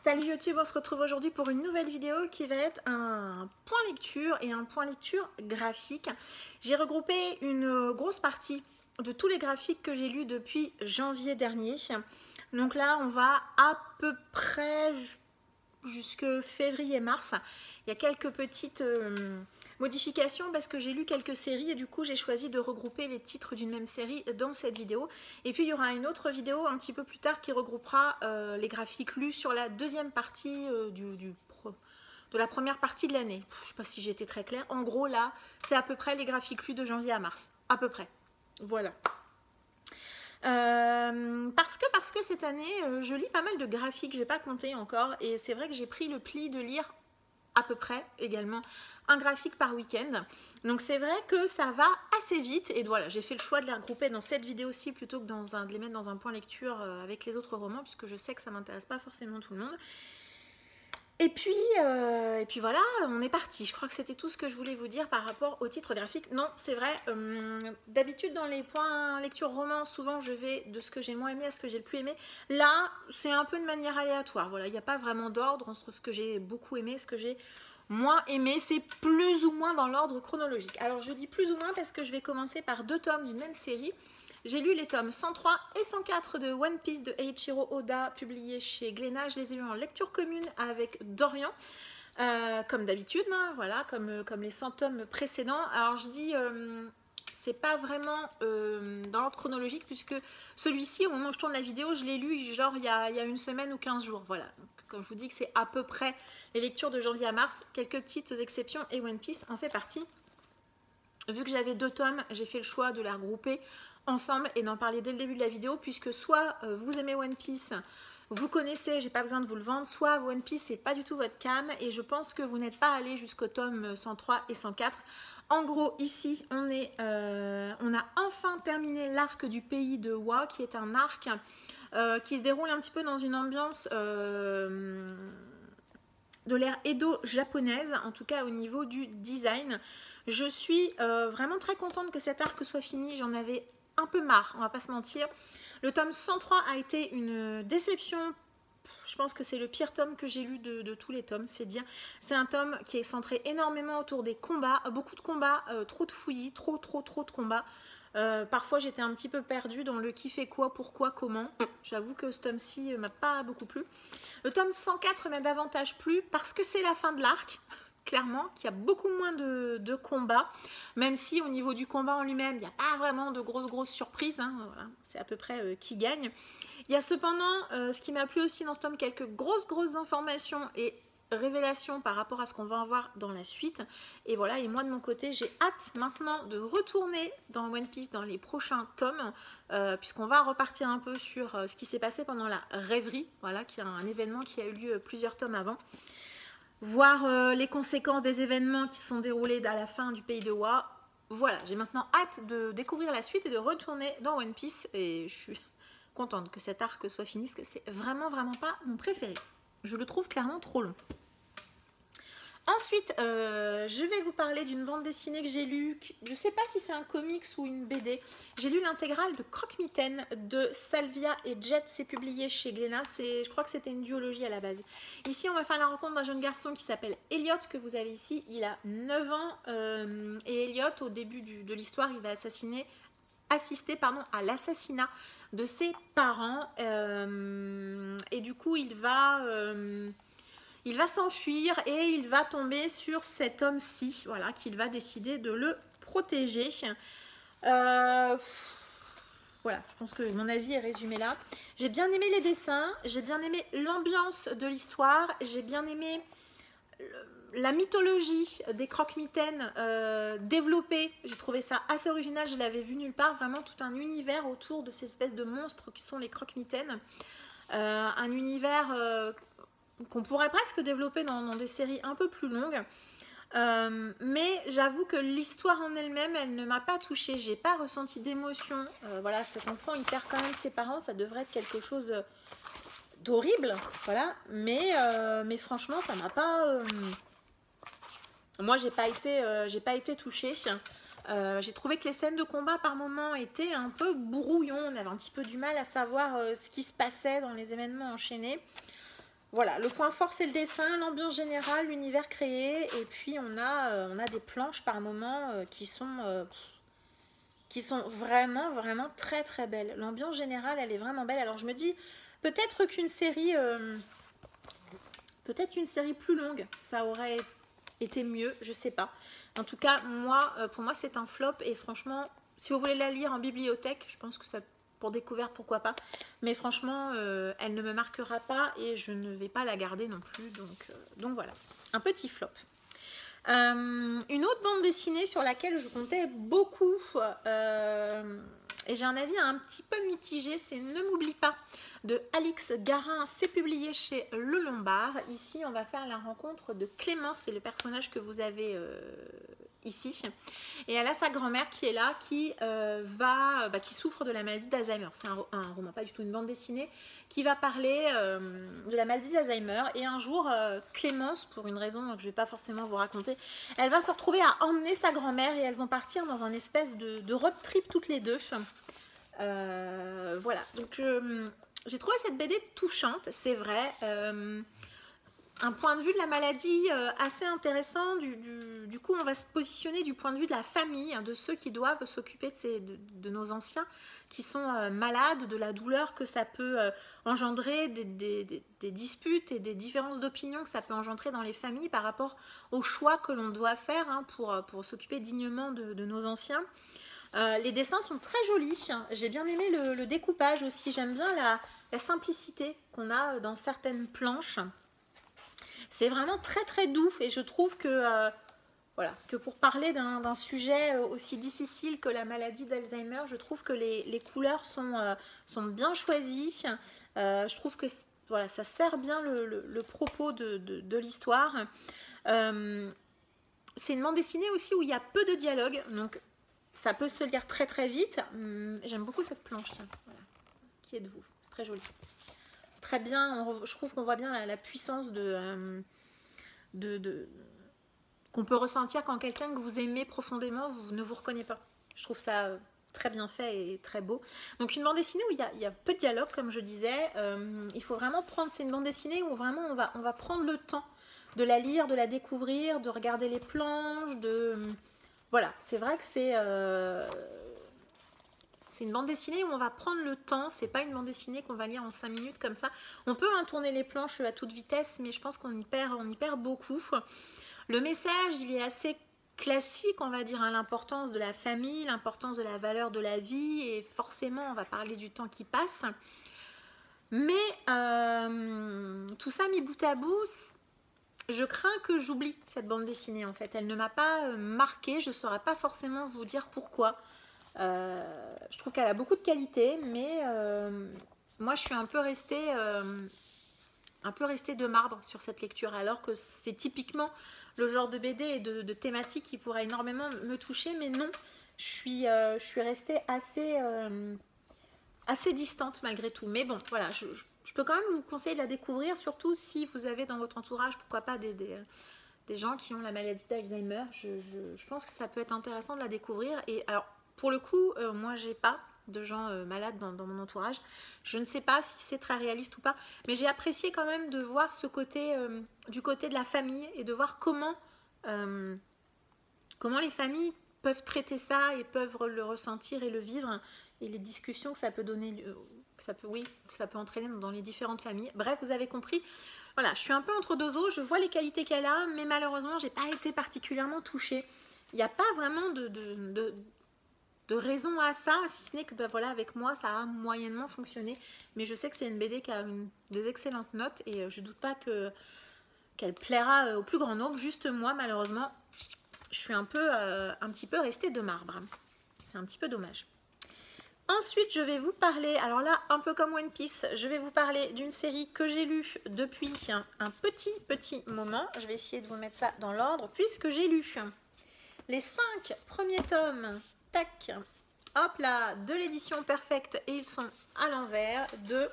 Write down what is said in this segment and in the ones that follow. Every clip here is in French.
Salut YouTube, on se retrouve aujourd'hui pour une nouvelle vidéo qui va être un point lecture et un point lecture graphique. J'ai regroupé une grosse partie de tous les graphiques que j'ai lus depuis janvier dernier. Donc là, on va à peu près jusque février-mars. Il y a quelques petites modifications parce que j'ai lu quelques séries et du coup j'ai choisi de regrouper les titres d'une même série dans cette vidéo. Et puis il y aura une autre vidéo un petit peu plus tard qui regroupera les graphiques lus sur la deuxième partie de la première partie de l'année. Je ne sais pas si j'ai été très claire. En gros là, c'est à peu près les graphiques lus de janvier à mars. À peu près. Voilà. Parce que cette année, je lis pas mal de graphiques, je n'ai pas compté encore. Et c'est vrai que j'ai pris le pli de lire à peu près également un graphique par week-end. Donc c'est vrai que ça va assez vite et voilà, j'ai fait le choix de les regrouper dans cette vidéo-ci plutôt que de les mettre dans un point lecture avec les autres romans puisque je sais que ça m'intéresse pas forcément tout le monde. Et puis voilà, on est parti. Je crois que c'était tout ce que je voulais vous dire par rapport au titre graphique. Non, c'est vrai, d'habitude dans les points lecture roman, souvent je vais de ce que j'ai le moins aimé à ce que j'ai le plus aimé. Là, c'est un peu de manière aléatoire. Voilà, il n'y a pas vraiment d'ordre entre ce que j'ai beaucoup aimé, ce que j'ai moins aimé. C'est plus ou moins dans l'ordre chronologique. Alors je dis plus ou moins parce que je vais commencer par deux tomes d'une même série. J'ai lu les tomes 103 et 104 de One Piece de Eiichiro Oda, publiés chez Glénat. Je les ai lus en lecture commune avec Dorian, comme d'habitude, hein, voilà, comme les 100 tomes précédents. Alors je dis, c'est pas vraiment dans l'ordre chronologique, puisque celui-ci, au moment où je tourne la vidéo, je l'ai lu genre il y a une semaine ou 15 jours. Voilà, donc, quand je vous dis que c'est à peu près les lectures de janvier à mars, quelques petites exceptions et One Piece en fait partie. Vu que j'avais deux tomes, j'ai fait le choix de les regrouper ensemble et d'en parler dès le début de la vidéo, puisque soit vous aimez One Piece, vous connaissez, j'ai pas besoin de vous le vendre, soit One Piece c'est pas du tout votre cam et je pense que vous n'êtes pas allé jusqu'au tome 103 et 104. En gros, ici, on a enfin terminé l'arc du pays de Wa, qui est un arc qui se déroule un petit peu dans une ambiance de l'ère Edo japonaise, en tout cas au niveau du design. Je suis vraiment très contente que cet arc soit fini, j'en avais un peu marre, on va pas se mentir. Le tome 103 a été une déception. Je pense que c'est le pire tome que j'ai lu de tous les tomes, c'est dire. C'est un tome qui est centré énormément autour des combats, beaucoup de combats, trop de fouillis, trop de combats. Parfois j'étais un petit peu perdue dans le qui fait quoi, pourquoi, comment. J'avoue que ce tome-ci m'a pas beaucoup plu. Le tome 104 m'a davantage plu parce que c'est la fin de l'arc. Clairement, qu'il y a beaucoup moins de combats, même si au niveau du combat en lui-même, il n'y a pas vraiment de grosses surprises, hein, voilà, c'est à peu près qui gagne. Il y a cependant, ce qui m'a plu aussi dans ce tome, quelques grosses informations et révélations par rapport à ce qu'on va avoir dans la suite. Et voilà, et moi de mon côté, j'ai hâte maintenant de retourner dans One Piece dans les prochains tomes, puisqu'on va repartir un peu sur ce qui s'est passé pendant la rêverie, voilà, qui est un événement qui a eu lieu plusieurs tomes avant. Voir les conséquences des événements qui se sont déroulés à la fin du pays de Wa. Voilà, j'ai maintenant hâte de découvrir la suite et de retourner dans One Piece. Et je suis contente que cet arc soit fini, parce que c'est vraiment pas mon préféré. Je le trouve clairement trop long. Ensuite, je vais vous parler d'une bande dessinée que j'ai lue. Je ne sais pas si c'est un comics ou une BD. J'ai lu l'intégrale de Croque-Mitaine de Salvia et Jet. C'est publié chez Glénat. Je crois que c'était une duologie à la base. Ici, on va faire la rencontre d'un jeune garçon qui s'appelle Elliot, que vous avez ici. Il a 9 ans. Et Elliot, au début de l'histoire, il va assister à l'assassinat de ses parents. Et du coup, il va s'enfuir et il va tomber sur cet homme-ci, voilà, qu'il va décider de le protéger. Voilà, je pense que mon avis est résumé là. J'ai bien aimé les dessins, j'ai bien aimé l'ambiance de l'histoire, j'ai bien aimé la mythologie des croque-mitaines développée. J'ai trouvé ça assez original, je l'avais vu nulle part, vraiment tout un univers autour de ces espèces de monstres qui sont les croque-mitaines. Un univers qu'on pourrait presque développer dans des séries un peu plus longues. Mais j'avoue que l'histoire en elle-même, elle ne m'a pas touchée. J'ai pas ressenti d'émotion. Voilà, cet enfant, il perd quand même ses parents. Ça devrait être quelque chose d'horrible. Voilà. Mais franchement, ça m'a pas... Moi, j'ai pas été touchée. J'ai trouvé que les scènes de combat par moments étaient un peu brouillons. On avait un petit peu du mal à savoir ce qui se passait dans les événements enchaînés. Voilà, le point fort c'est le dessin, l'ambiance générale, l'univers créé, et puis on a des planches par moment qui sont vraiment, vraiment très très belles. L'ambiance générale, elle est vraiment belle. Alors je me dis, peut-être qu'une série, peut-être une série plus longue, ça aurait été mieux, je sais pas. En tout cas, moi, pour moi, c'est un flop, et franchement, si vous voulez la lire en bibliothèque, je pense que ça, pour découverte, pourquoi pas. Mais franchement, elle ne me marquera pas, et je ne vais pas la garder non plus. Donc voilà, un petit flop. Une autre bande dessinée sur laquelle je comptais beaucoup, et j'ai un avis un petit peu mitigé, c'est Ne m'oublie pas de Alix Garin. C'est publié chez Le Lombard. Ici, on va faire la rencontre de Clémence, c'est le personnage que vous avez ici. Et elle a sa grand-mère qui est là, qui souffre de la maladie d'Alzheimer. C'est un roman, pas du tout une bande dessinée, qui va parler de la maladie d'Alzheimer. Et un jour, Clémence, pour une raison que je ne vais pas forcément vous raconter, elle va se retrouver à emmener sa grand-mère, et elles vont partir dans un espèce de road trip toutes les deux. Voilà, donc j'ai trouvé cette BD touchante, c'est vrai. Un point de vue de la maladie assez intéressant. Du coup, on va se positionner du point de vue de la famille, hein, de ceux qui doivent s'occuper de nos anciens qui sont malades, de la douleur que ça peut engendrer, des disputes et des différences d'opinion que ça peut engendrer dans les familles par rapport aux choix que l'on doit faire, hein, pour s'occuper dignement de nos anciens. Les dessins sont très jolis, j'ai bien aimé le découpage aussi, j'aime bien la simplicité qu'on a dans certaines planches. C'est vraiment très très doux, et je trouve que, voilà, que pour parler d'un sujet aussi difficile que la maladie d'Alzheimer, je trouve que les couleurs sont bien choisies. Je trouve que voilà, ça sert bien le propos de l'histoire. C'est une bande dessinée aussi où il y a peu de dialogue, donc ça peut se lire très très vite. J'aime beaucoup cette planche, tiens. Voilà. Qui êtes-vous? C'est très joli. Très bien, je trouve qu'on voit bien la puissance qu'on peut ressentir quand quelqu'un que vous aimez profondément ne vous reconnaît pas. Je trouve ça très bien fait et très beau. Donc une bande dessinée où il y a peu de dialogue, comme je disais. Il faut vraiment prendre, c'est une bande dessinée où vraiment on va prendre le temps de la lire, de la découvrir, de regarder les planches, voilà, c'est vrai que c'est une bande dessinée où on va prendre le temps. C'est pas une bande dessinée qu'on va lire en 5 minutes comme ça. On peut tourner les planches à toute vitesse, mais je pense qu'on y perd beaucoup. Le message, il est assez classique, on va dire, hein, l'importance de la famille, l'importance de la valeur de la vie, et forcément, on va parler du temps qui passe. Mais tout ça mis bout à bout, je crains que j'oublie cette bande dessinée, en fait. Elle ne m'a pas marquée, je ne saurais pas forcément vous dire pourquoi. Je trouve qu'elle a beaucoup de qualité, mais moi je suis un peu restée de marbre sur cette lecture, alors que c'est typiquement le genre de BD et de thématique qui pourrait énormément me toucher, mais non, je suis restée assez distante malgré tout. Mais bon, voilà, je peux quand même vous conseiller de la découvrir, surtout si vous avez dans votre entourage, pourquoi pas des gens qui ont la maladie d'Alzheimer. Je pense que ça peut être intéressant de la découvrir. Et alors, pour le coup, moi, j'ai pas de gens malades dans mon entourage. Je ne sais pas si c'est très réaliste ou pas, mais j'ai apprécié quand même de voir ce côté, du côté de la famille, et de voir comment les familles peuvent traiter ça et peuvent le ressentir et le vivre, et les discussions que ça peut donner, que ça peut entraîner dans les différentes familles. Bref, vous avez compris. Voilà, je suis un peu entre deux eaux, je vois les qualités qu'elle a, mais malheureusement, j'ai pas été particulièrement touchée. Il n'y a pas vraiment de raison à ça, si ce n'est que voilà, avec moi, ça a moyennement fonctionné. Mais je sais que c'est une BD qui a des excellentes notes, et je doute pas qu'elle plaira au plus grand nombre. Juste moi, malheureusement, je suis un petit peu restée de marbre. C'est un petit peu dommage. Ensuite, je vais vous parler, alors là, un peu comme One Piece, je vais vous parler d'une série que j'ai lue depuis un petit moment. Je vais essayer de vous mettre ça dans l'ordre, puisque j'ai lu les 5 premiers tomes, hop là, de l'édition Perfect, et ils sont à l'envers, de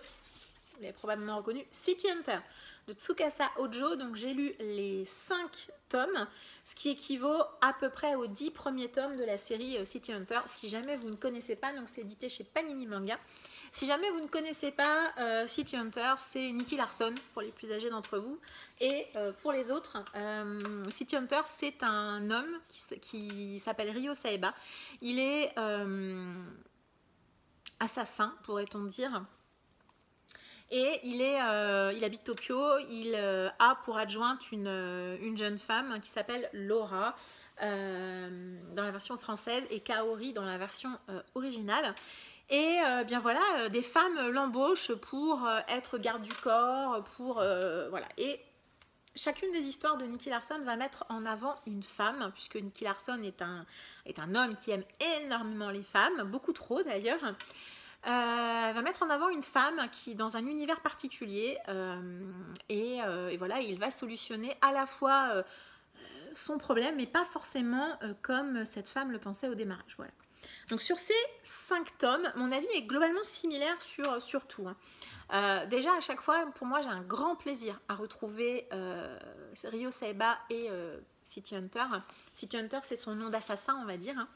vous l'avez probablement reconnu, City Hunter de Tsukasa Ojo. Donc j'ai lu les 5 tomes, ce qui équivaut à peu près aux 10 premiers tomes de la série City Hunter. Si jamais vous ne connaissez pas, donc c'est édité chez Panini Manga. Si jamais vous ne connaissez pas City Hunter, c'est Nicky Larson pour les plus âgés d'entre vous. Et pour les autres, City Hunter, c'est un homme qui s'appelle Ryo Saeba. Il est assassin, pourrait-on dire. Et il habite Tokyo. Il a pour adjointe une jeune femme qui s'appelle Laura dans la version française et Kaori dans la version originale. Et bien voilà, des femmes l'embauchent pour être garde du corps, voilà. Et chacune des histoires de Nicky Larson va mettre en avant une femme, puisque Nicky Larson est un homme qui aime énormément les femmes, beaucoup trop d'ailleurs. Va mettre en avant une femme qui dans un univers particulier et voilà, il va solutionner à la fois son problème, mais pas forcément comme cette femme le pensait au démarrage. Voilà. Donc sur ces 5 tomes, mon avis est globalement similaire sur tout. Déjà à chaque fois, pour moi, j'ai un grand plaisir à retrouver Ryo Saeba et City Hunter. City Hunter, c'est son nom d'assassin, on va dire.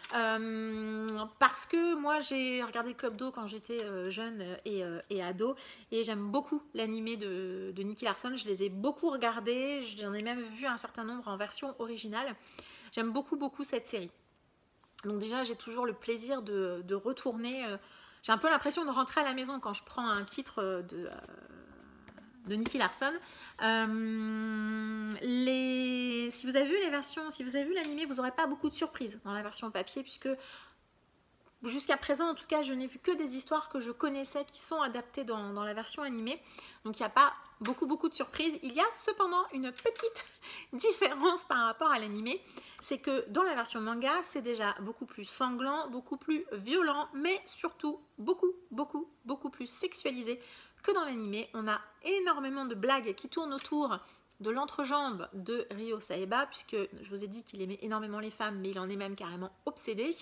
Parce que moi j'ai regardé Club Do quand j'étais jeune et ado, et j'aime beaucoup l'animé de Nicky Larson. Je les ai beaucoup regardés, j'en ai même vu un certain nombre en version originale. J'aime beaucoup cette série. Donc déjà j'ai toujours le plaisir de retourner, j'ai un peu l'impression de rentrer à la maison quand je prends un titre de Nicky Larson. Si vous avez vu les versions, si vous avez vu l'animé, vous n'aurez pas beaucoup de surprises dans la version papier, puisque jusqu'à présent en tout cas je n'ai vu que des histoires que je connaissais qui sont adaptées dans la version animée. Donc il n'y a pas beaucoup de surprises. Il y a cependant une petite différence par rapport à l'animé, c'est que dans la version manga c'est déjà beaucoup plus sanglant, beaucoup plus violent, mais surtout beaucoup plus sexualisé que dans l'animé. On a énormément de blagues qui tournent autour de l'entrejambe de Ryo Saeba, puisque je vous ai dit qu'il aimait énormément les femmes, mais il en est même carrément obsédé.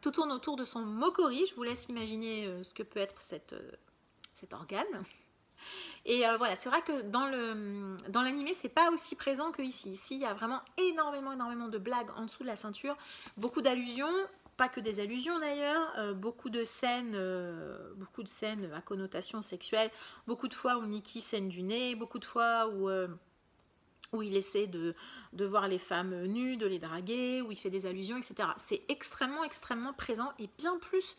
Tout tourne autour de son mokori. Je vous laisse imaginer ce que peut être cet organe. Et voilà, c'est vrai que dans l'animé, c'est pas aussi présent que ici. Ici, il y a vraiment énormément de blagues en dessous de la ceinture, beaucoup d'allusions. Pas que des allusions d'ailleurs, beaucoup de scènes à connotation sexuelle, beaucoup de fois où Nicky saigne du nez, beaucoup de fois où il essaie de voir les femmes nues, de les draguer, où il fait des allusions, etc. C'est extrêmement présent, et bien plus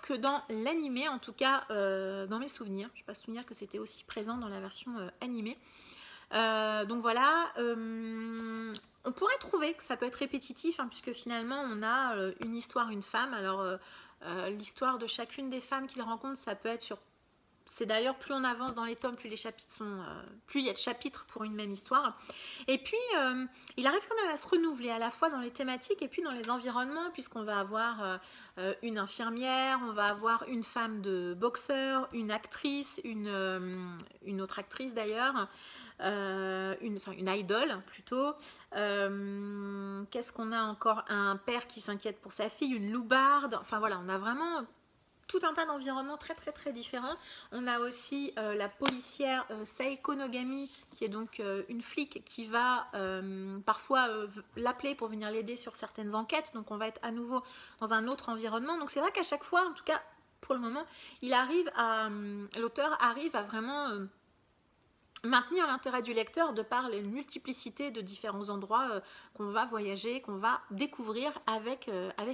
que dans l'animé, en tout cas dans mes souvenirs. Je n'ai pas souvenir que c'était aussi présent dans la version animée. Donc voilà, on pourrait trouver que ça peut être répétitif, hein, puisque finalement on a une histoire, une femme. Alors l'histoire de chacune des femmes qu'il rencontre, ça peut être sur... C'est d'ailleurs, plus on avance dans les tomes, plus les chapitres sont, plus il y a de chapitres pour une même histoire. Et puis il arrive quand même à se renouveler à la fois dans les thématiques et puis dans les environnements, puisqu'on va avoir une infirmière, on va avoir une femme de boxeur, une actrice, une autre actrice d'ailleurs, une idole plutôt. Qu'est-ce qu'on a encore? Un père qui s'inquiète pour sa fille, une loubarde. Enfin voilà, on a vraiment tout un tas d'environnements très différents. On a aussi la policière Seiko Nogami, qui est donc une flic qui va parfois l'appeler pour venir l'aider sur certaines enquêtes. Donc on va être à nouveau dans un autre environnement. Donc c'est vrai qu'à chaque fois, en tout cas pour le moment, l'auteur arrive à vraiment maintenir l'intérêt du lecteur de par les multiplicité de différents endroits qu'on va voyager, qu'on va découvrir avec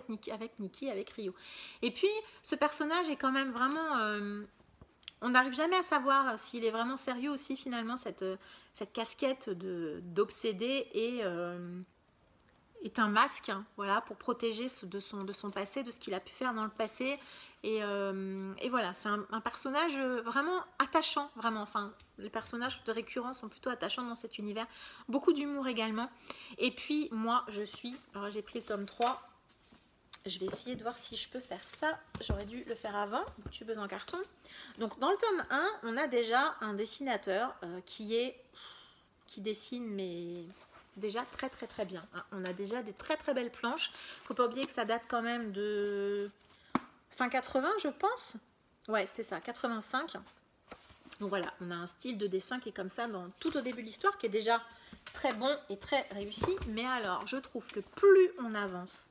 Nicky, avec Ryo. Et puis ce personnage est quand même vraiment... on n'arrive jamais à savoir s'il est vraiment sérieux aussi finalement, cette casquette d'obsédé est un masque, hein, voilà, pour protéger de son passé, de ce qu'il a pu faire dans le passé. Et voilà, c'est un personnage vraiment attachant, vraiment. Enfin, les personnages de récurrence sont plutôt attachants dans cet univers. Beaucoup d'humour également. Et puis, moi, alors j'ai pris le tome 3. Je vais essayer de voir si je peux faire ça. J'aurais dû le faire avant. Youtubeuse en carton. Donc, dans le tome 1, on a déjà un dessinateur qui dessine, mais... déjà très bien. On a déjà des très belles planches. Faut pas oublier que ça date quand même de fin 80, je pense. Ouais, c'est ça, 85. Donc voilà, on a un style de dessin qui est comme ça tout au début de l'histoire, qui est déjà très bon et très réussi. Mais alors, je trouve que plus on avance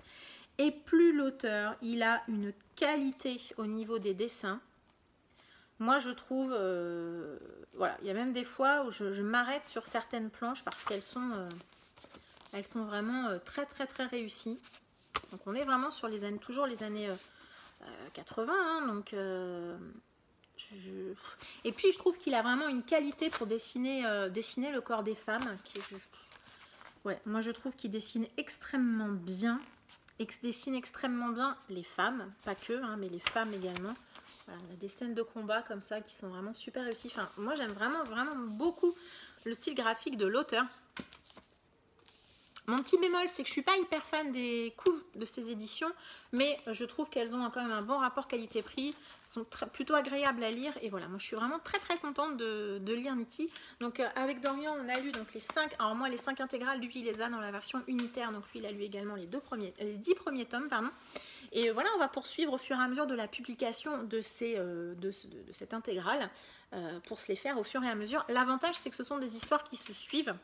et plus l'auteur, il a une qualité au niveau des dessins. Moi, je trouve, voilà, il y a même des fois où je m'arrête sur certaines planches parce qu'elles sont vraiment très très très réussies. Donc on est vraiment sur les années, toujours les années 80, hein, donc et puis je trouve qu'il a vraiment une qualité pour dessiner le corps des femmes. Ouais, moi je trouve qu'il dessine extrêmement bien, dessine extrêmement bien les femmes, pas que, hein, mais les femmes également. Voilà, on a des scènes de combat comme ça qui sont vraiment super réussies. Enfin, moi j'aime vraiment vraiment beaucoup le style graphique de l'auteur. Mon petit bémol, c'est que je ne suis pas hyper fan des couves de ces éditions, mais je trouve qu'elles ont quand même un bon rapport qualité-prix, sont plutôt agréables à lire, et voilà, moi je suis vraiment très très contente de lire Nikki. Donc avec Dorian, on a lu donc les 5, alors moi les 5 intégrales, lui il les a dans la version unitaire, donc lui il a lu également les 10 premiers tomes, pardon. Et voilà, on va poursuivre au fur et à mesure de la publication de cette intégrale, pour se les faire au fur et à mesure. L'avantage, c'est que ce sont des histoires qui se suivent.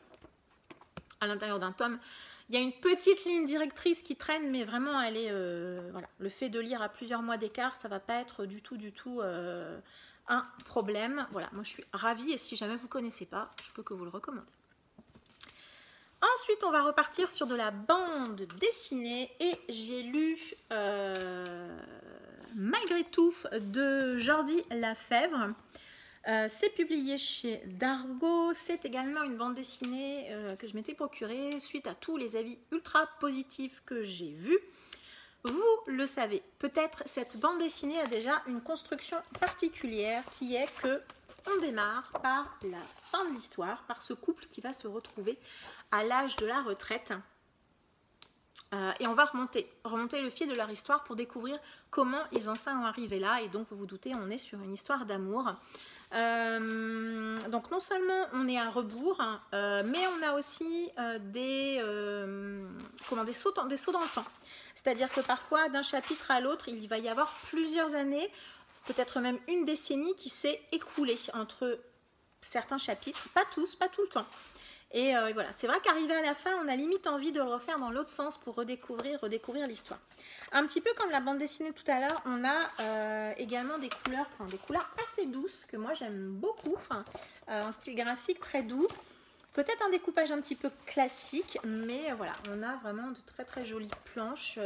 À l'intérieur d'un tome, il y a une petite ligne directrice qui traîne, mais vraiment elle est voilà, le fait de lire à plusieurs mois d'écart, ça va pas être du tout un problème. Voilà, moi je suis ravie, et si jamais vous connaissez pas, je peux que vous le recommander. Ensuite, on va repartir sur de la bande dessinée, et j'ai lu Malgré tout de Jordi Lafèvre. C'est publié chez Dargo. C'est également une bande dessinée que je m'étais procurée suite à tous les avis ultra positifs que j'ai vus. Vous le savez, peut-être cette bande dessinée a déjà une construction particulière, qui est que on démarre par la fin de l'histoire, par ce couple qui va se retrouver à l'âge de la retraite. Et on va remonter le fil de leur histoire pour découvrir comment ils en sont arrivés là. Et donc vous vous doutez, on est sur une histoire d'amour. Donc non seulement on est à rebours, mais on a aussi des sauts dans le temps. C'est-à-dire que parfois, d'un chapitre à l'autre, il va y avoir plusieurs années, peut-être même une décennie qui s'est écoulée entre certains chapitres, pas tous, pas tout le temps. Et voilà, c'est vrai qu'arrivé à la fin, on a limite envie de le refaire dans l'autre sens pour redécouvrir l'histoire. Un petit peu comme la bande dessinée tout à l'heure, on a également des couleurs assez douces, que moi j'aime beaucoup, un style graphique très doux. Peut-être un découpage un petit peu classique, mais voilà, on a vraiment de très très jolies planches,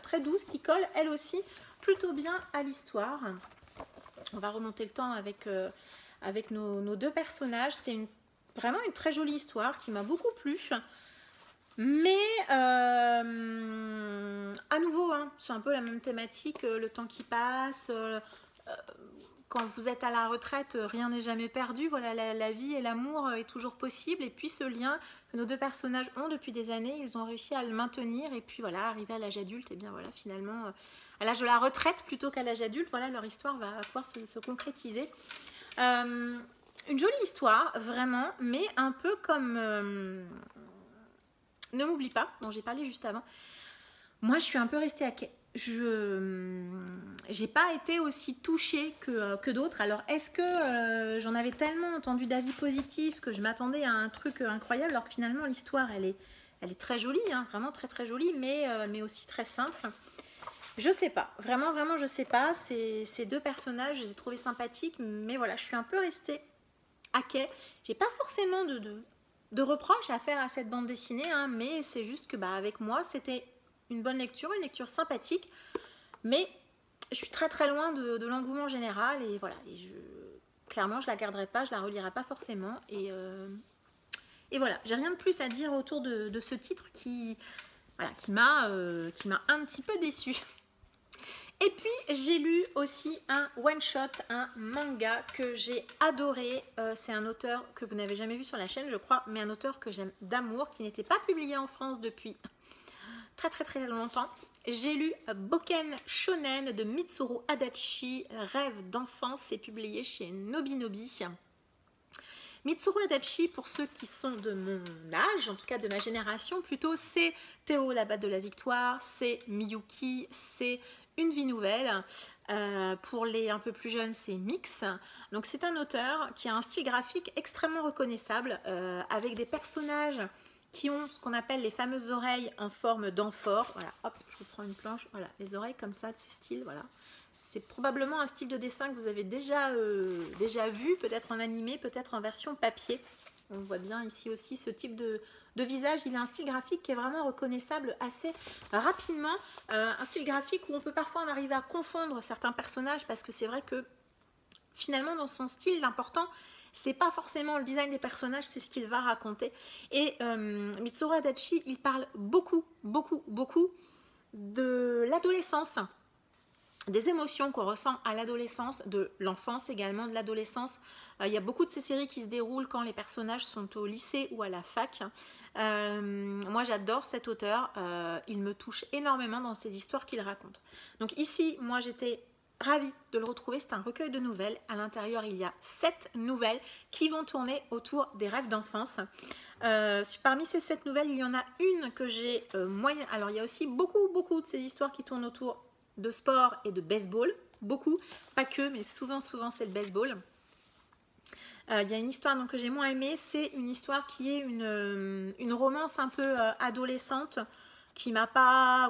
très douces, qui collent elles aussi plutôt bien à l'histoire. On va remonter le temps avec nos deux personnages. C'est vraiment une très jolie histoire qui m'a beaucoup plu. Mais à nouveau, hein, c'est un peu la même thématique, le temps qui passe. Quand vous êtes à la retraite, rien n'est jamais perdu. Voilà, la vie et l'amour est toujours possible. Et puis ce lien que nos deux personnages ont depuis des années, ils ont réussi à le maintenir. Et puis voilà, arrivé à l'âge adulte, et bien voilà, finalement, à l'âge de la retraite plutôt qu'à l'âge adulte, voilà, leur histoire va pouvoir se concrétiser. Une jolie histoire, vraiment, mais un peu comme Ne m'oublie pas, dont j'ai parlé juste avant. Moi, je suis un peu restée à quai. J'ai pas été aussi touchée que d'autres. Alors, est-ce que j'en avais tellement entendu d'avis positifs que je m'attendais à un truc incroyable, alors que finalement, l'histoire, elle est très jolie, hein, vraiment très très jolie, mais aussi très simple. Je sais pas, vraiment je sais pas. Ces deux personnages, je les ai trouvés sympathiques, mais voilà, je suis un peu restée à quai. J'ai pas forcément de reproches à faire à cette bande dessinée, hein, mais c'est juste que avec moi, c'était une bonne lecture, une lecture sympathique, mais je suis très très loin de l'engouement général, et voilà, clairement je la garderai pas, je la relirai pas forcément, et voilà, j'ai rien de plus à dire autour de ce titre qui m'a un petit peu déçue. Et puis j'ai lu aussi un one-shot, un manga que j'ai adoré. C'est un auteur que vous n'avez jamais vu sur la chaîne, je crois, mais un auteur que j'aime d'amour, qui n'était pas publié en France depuis très très très longtemps. J'ai lu Boken Shonen de Mitsuru Adachi, Rêve d'enfance, c'est publié chez Nobinobi. Mitsuru Adachi, pour ceux qui sont de mon âge, en tout cas de ma génération plutôt, c'est Théo, la batte de la victoire, c'est Miyuki, c'est Une vie nouvelle. Pour les un peu plus jeunes, c'est Mix. Donc c'est un auteur qui a un style graphique extrêmement reconnaissable, avec des personnages qui ont ce qu'on appelle les fameuses oreilles en forme d'amphore. Voilà, hop, je vous prends une planche. Voilà, les oreilles comme ça, de ce style, voilà. C'est probablement un style de dessin que vous avez déjà vu, peut-être en animé, peut-être en version papier. On voit bien ici aussi ce type de visage. Il a un style graphique qui est vraiment reconnaissable assez rapidement. Un style graphique où on peut parfois en arriver à confondre certains personnages, parce que c'est vrai que finalement dans son style, l'important, c'est pas forcément le design des personnages, c'est ce qu'il va raconter. Et Mitsuru Adachi, il parle beaucoup de l'adolescence, des émotions qu'on ressent à l'adolescence, de l'enfance également, de l'adolescence. Il y a beaucoup de ces séries qui se déroulent quand les personnages sont au lycée ou à la fac. Moi j'adore cet auteur, il me touche énormément dans ces histoires qu'il raconte. Donc ici, moi j'étais ravie de le retrouver, c'est un recueil de nouvelles. À l'intérieur, il y a 7 nouvelles qui vont tourner autour des rêves d'enfance. Parmi ces 7 nouvelles, il y en a une que j'ai moyen. Alors il y a aussi beaucoup de ces histoires qui tournent autour de sport et de baseball, beaucoup, pas que, mais souvent c'est le baseball. Il y a une histoire donc, que j'ai moins aimée, c'est une histoire qui est une romance un peu adolescente, qui m'a pas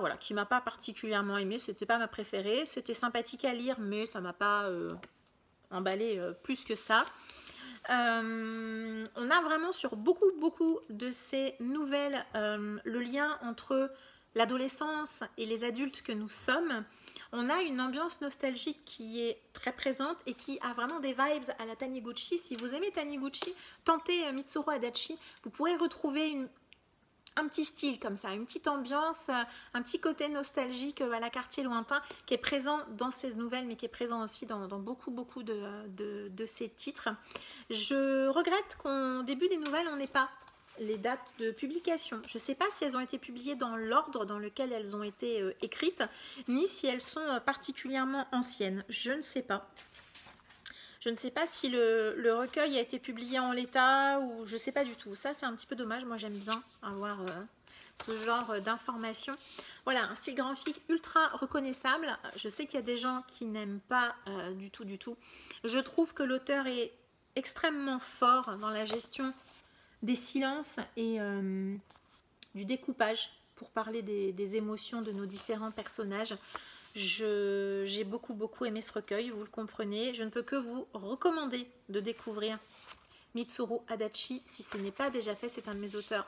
particulièrement aimée, c'était pas ma préférée, c'était sympathique à lire, mais ça m'a pas emballé plus que ça. On a vraiment sur beaucoup de ces nouvelles le lien entre l'adolescence et les adultes que nous sommes. On a une ambiance nostalgique qui est très présente et qui a vraiment des vibes à la Taniguchi. Si vous aimez Taniguchi, tentez Mitsuru Adachi, vous pourrez retrouver un petit style comme ça, une petite ambiance, un petit côté nostalgique à la Quartier Lointain qui est présent dans ces nouvelles, mais qui est présent aussi dans beaucoup de ces titres. Je regrette qu'au début des nouvelles, on n'ait pas les dates de publication. Je ne sais pas si elles ont été publiées dans l'ordre dans lequel elles ont été écrites, ni si elles sont particulièrement anciennes. Je ne sais pas. Je ne sais pas si le recueil a été publié en l'état ou je ne sais pas du tout. Ça, c'est un petit peu dommage. Moi, j'aime bien avoir ce genre d'informations. Voilà, un style graphique ultra reconnaissable. Je sais qu'il y a des gens qui n'aiment pas du tout. Je trouve que l'auteur est extrêmement fort dans la gestion des silences et du découpage pour parler des émotions de nos différents personnages. J'ai beaucoup aimé ce recueil, vous le comprenez. Je ne peux que vous recommander de découvrir Mitsuru Adachi si ce n'est pas déjà fait. C'est un de mes auteurs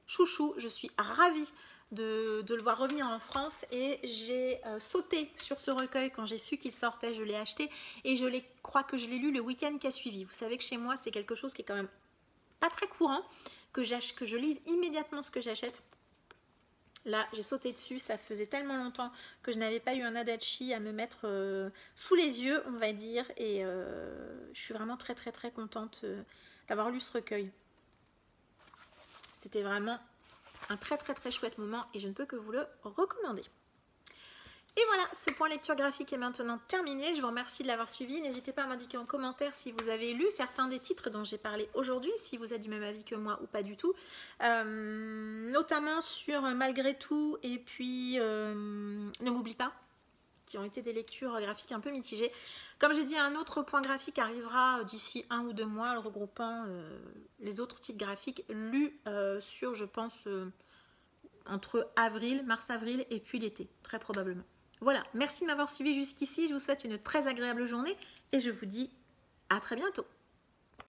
chouchou. Je suis ravie de le voir revenir en France et j'ai sauté sur ce recueil quand j'ai su qu'il sortait. Je l'ai acheté et je crois que je l'ai lu le week-end qui a suivi. Vous savez que chez moi, c'est quelque chose qui est quand même pas très courant, que je lise immédiatement ce que j'achète. Là, j'ai sauté dessus, ça faisait tellement longtemps que je n'avais pas eu un Adachi à me mettre sous les yeux, on va dire, et je suis vraiment très contente d'avoir lu ce recueil. C'était vraiment un très chouette moment et je ne peux que vous le recommander. Et voilà, ce point lecture graphique est maintenant terminé. Je vous remercie de l'avoir suivi. N'hésitez pas à m'indiquer en commentaire si vous avez lu certains des titres dont j'ai parlé aujourd'hui, si vous êtes du même avis que moi ou pas du tout. Notamment sur Malgré tout et puis Ne m'oublie pas, qui ont été des lectures graphiques un peu mitigées. Comme j'ai dit, un autre point graphique arrivera d'ici 1 ou 2 mois, regroupant les autres titres graphiques lus sur, je pense, entre mars-avril et puis l'été, très probablement. Voilà, merci de m'avoir suivi jusqu'ici, je vous souhaite une très agréable journée et je vous dis à très bientôt.